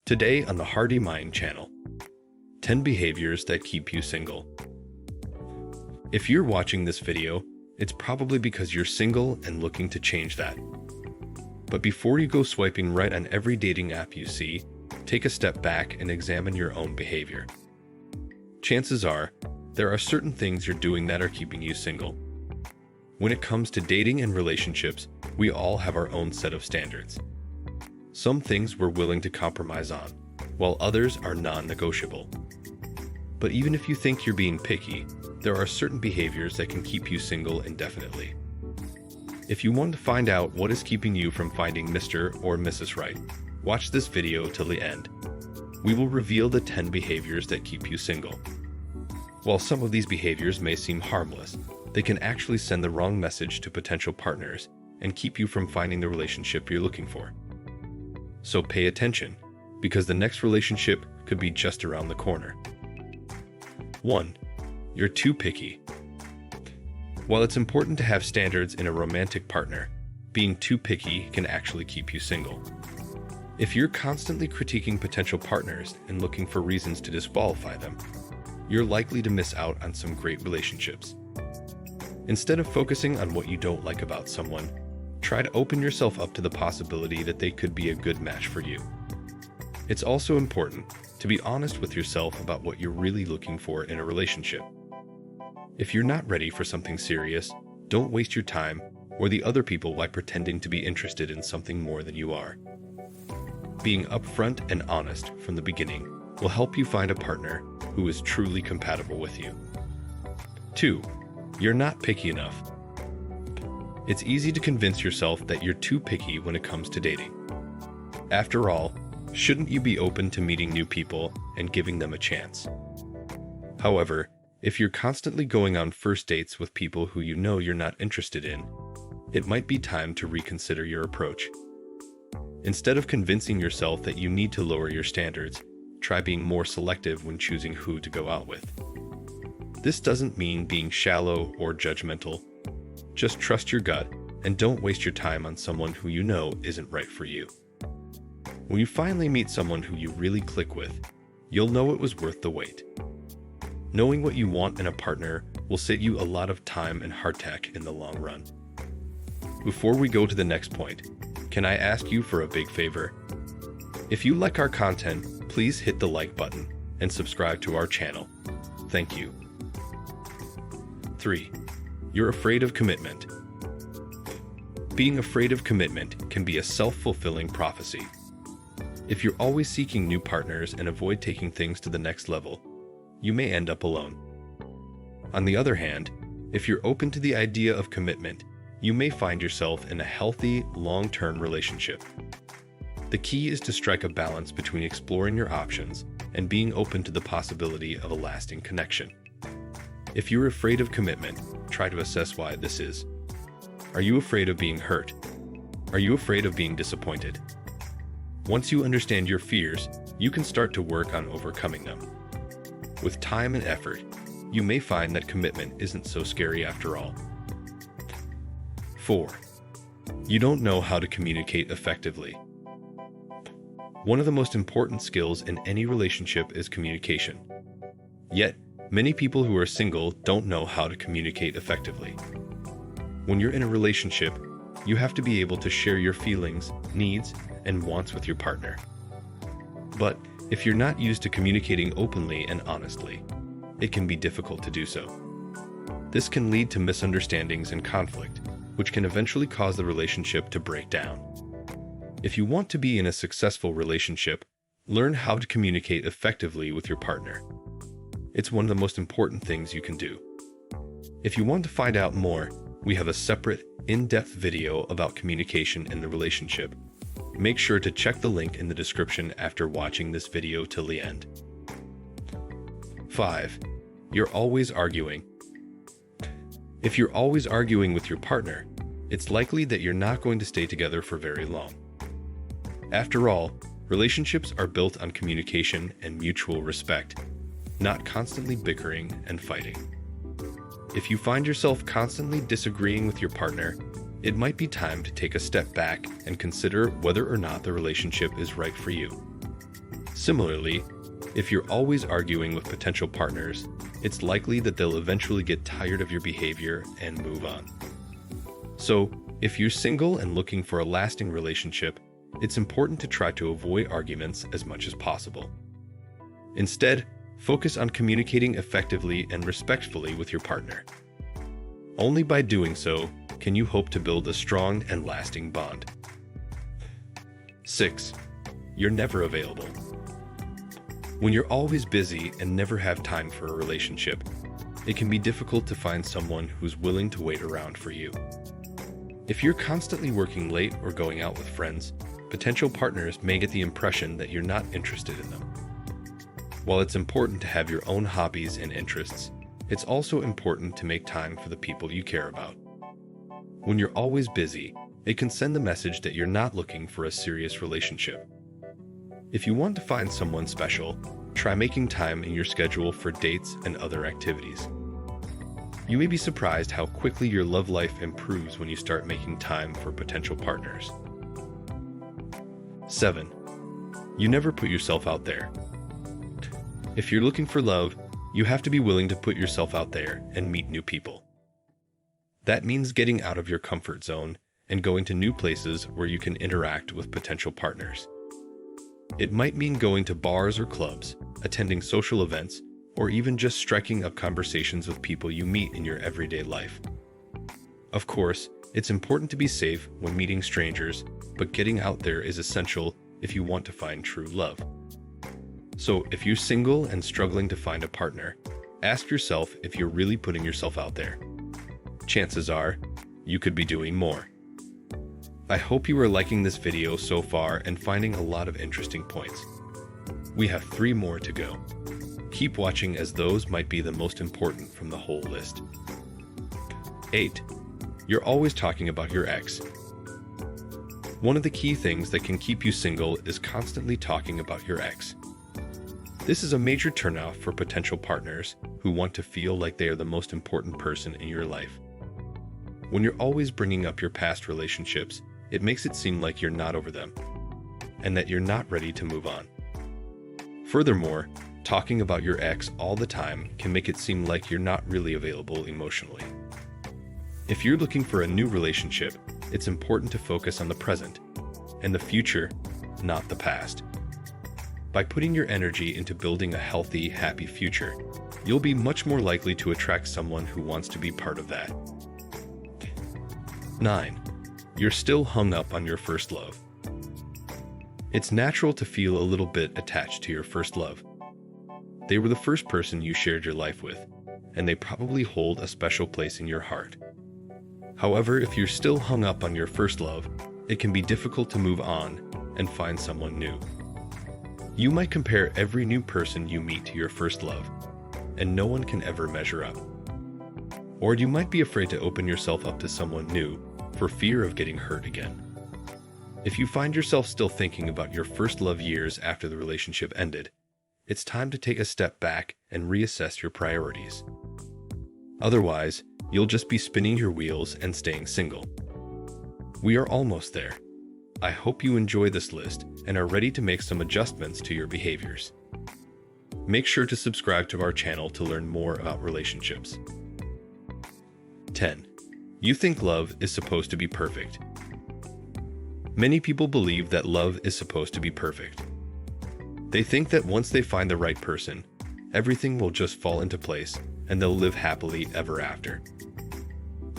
Today on the Hardy Mind channel, 10 behaviors that keep you single. If you're watching this video, it's probably because you're single and looking to change that. But before you go swiping right on every dating app you see, take a step back and examine your own behavior. Chances are, there are certain things you're doing that are keeping you single. When it comes to dating and relationships, we all have our own set of standards. Some things we're willing to compromise on, while others are non-negotiable. But even if you think you're being picky, there are certain behaviors that can keep you single indefinitely. If you want to find out what is keeping you from finding Mr. or Mrs. Right, watch this video till the end. We will reveal the 10 behaviors that keep you single. While some of these behaviors may seem harmless, they can actually send the wrong message to potential partners and keep you from finding the relationship you're looking for. So pay attention, because the next relationship could be just around the corner. 1. You're too picky. While it's important to have standards in a romantic partner, being too picky can actually keep you single. If you're constantly critiquing potential partners and looking for reasons to disqualify them, you're likely to miss out on some great relationships. Instead of focusing on what you don't like about someone, try to open yourself up to the possibility that they could be a good match for you. It's also important to be honest with yourself about what you're really looking for in a relationship. If you're not ready for something serious, don't waste your time or the other people by pretending to be interested in something more than you are. Being upfront and honest from the beginning will help you find a partner who is truly compatible with you. 2. You're not picky enough. It's easy to convince yourself that you're too picky when it comes to dating. After all, shouldn't you be open to meeting new people and giving them a chance? However, if you're constantly going on first dates with people who you know you're not interested in, it might be time to reconsider your approach. Instead of convincing yourself that you need to lower your standards, try being more selective when choosing who to go out with. This doesn't mean being shallow or judgmental. Just trust your gut and don't waste your time on someone who you know isn't right for you. When you finally meet someone who you really click with, you'll know it was worth the wait. Knowing what you want in a partner will save you a lot of time and heartache in the long run. Before we go to the next point, can I ask you for a big favor? If you like our content, please hit the like button and subscribe to our channel. Thank you. 3. You're afraid of commitment. Being afraid of commitment can be a self-fulfilling prophecy. If you're always seeking new partners and avoid taking things to the next level, you may end up alone. On the other hand, if you're open to the idea of commitment, you may find yourself in a healthy, long-term relationship. The key is to strike a balance between exploring your options and being open to the possibility of a lasting connection. If you're afraid of commitment, try to assess why this is. Are you afraid of being hurt? Are you afraid of being disappointed? Once you understand your fears, you can start to work on overcoming them. With time and effort, you may find that commitment isn't so scary after all. 4. You don't know how to communicate effectively. One of the most important skills in any relationship is communication. Yet, many people who are single don't know how to communicate effectively. When you're in a relationship, you have to be able to share your feelings, needs, and wants with your partner. But if you're not used to communicating openly and honestly, it can be difficult to do so. This can lead to misunderstandings and conflict, which can eventually cause the relationship to break down. If you want to be in a successful relationship, learn how to communicate effectively with your partner. It's one of the most important things you can do. If you want to find out more, we have a separate, in-depth video about communication in the relationship. Make sure to check the link in the description after watching this video till the end. 5. You're always arguing. If you're always arguing with your partner, it's likely that you're not going to stay together for very long. After all, relationships are built on communication and mutual respect, not constantly bickering and fighting. If you find yourself constantly disagreeing with your partner, it might be time to take a step back and consider whether or not the relationship is right for you. Similarly, if you're always arguing with potential partners, it's likely that they'll eventually get tired of your behavior and move on. So, if you're single and looking for a lasting relationship, it's important to try to avoid arguments as much as possible. Instead, focus on communicating effectively and respectfully with your partner. Only by doing so can you hope to build a strong and lasting bond. 6. You're never available. When you're always busy and never have time for a relationship, it can be difficult to find someone who's willing to wait around for you. If you're constantly working late or going out with friends, potential partners may get the impression that you're not interested in them. While it's important to have your own hobbies and interests, it's also important to make time for the people you care about. When you're always busy, it can send the message that you're not looking for a serious relationship. If you want to find someone special, try making time in your schedule for dates and other activities. You may be surprised how quickly your love life improves when you start making time for potential partners. 7. You never put yourself out there. If you're looking for love, you have to be willing to put yourself out there and meet new people. That means getting out of your comfort zone and going to new places where you can interact with potential partners. It might mean going to bars or clubs, attending social events, or even just striking up conversations with people you meet in your everyday life. Of course, it's important to be safe when meeting strangers, but getting out there is essential if you want to find true love. So, if you're single and struggling to find a partner, ask yourself if you're really putting yourself out there. Chances are, you could be doing more. I hope you are liking this video so far and finding a lot of interesting points. We have 3 more to go. Keep watching as those might be the most important from the whole list. 8. You're always talking about your ex. One of the key things that can keep you single is constantly talking about your ex. This is a major turnoff for potential partners who want to feel like they are the most important person in your life. When you're always bringing up your past relationships, it makes it seem like you're not over them, and that you're not ready to move on. Furthermore, talking about your ex all the time can make it seem like you're not really available emotionally. If you're looking for a new relationship, it's important to focus on the present and the future, not the past. By putting your energy into building a healthy, happy future, you'll be much more likely to attract someone who wants to be part of that. 9. You're still hung up on your first love. It's natural to feel a little bit attached to your first love. They were the first person you shared your life with, and they probably hold a special place in your heart. However, if you're still hung up on your first love, it can be difficult to move on and find someone new. You might compare every new person you meet to your first love, and no one can ever measure up. Or you might be afraid to open yourself up to someone new for fear of getting hurt again. If you find yourself still thinking about your first love years after the relationship ended, it's time to take a step back and reassess your priorities. Otherwise, you'll just be spinning your wheels and staying single. We are almost there. I hope you enjoy this list and are ready to make some adjustments to your behaviors. Make sure to subscribe to our channel to learn more about relationships. 10. You think love is supposed to be perfect. Many people believe that love is supposed to be perfect. They think that once they find the right person, everything will just fall into place and they'll live happily ever after.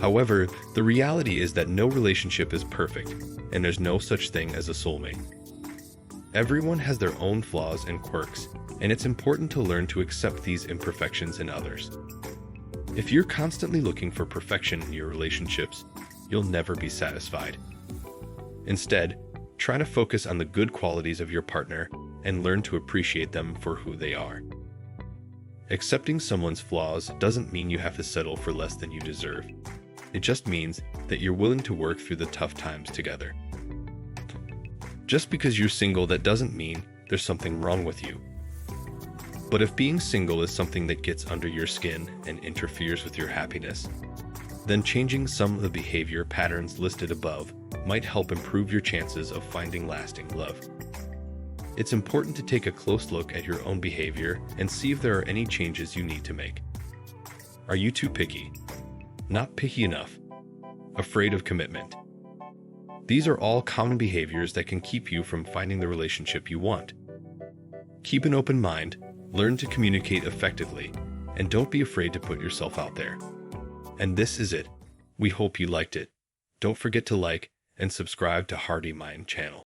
However, the reality is that no relationship is perfect, and there's no such thing as a soulmate. Everyone has their own flaws and quirks, and it's important to learn to accept these imperfections in others. If you're constantly looking for perfection in your relationships, you'll never be satisfied. Instead, try to focus on the good qualities of your partner and learn to appreciate them for who they are. Accepting someone's flaws doesn't mean you have to settle for less than you deserve. It just means that you're willing to work through the tough times together. Just because you're single, that doesn't mean there's something wrong with you. But if being single is something that gets under your skin and interferes with your happiness, then changing some of the behavior patterns listed above might help improve your chances of finding lasting love. It's important to take a close look at your own behavior and see if there are any changes you need to make. Are you too picky? Not picky enough? Afraid of commitment? These are all common behaviors that can keep you from finding the relationship you want. Keep an open mind, learn to communicate effectively, and don't be afraid to put yourself out there. And this is it. We hope you liked it. Don't forget to like and subscribe to Hardy Mind channel.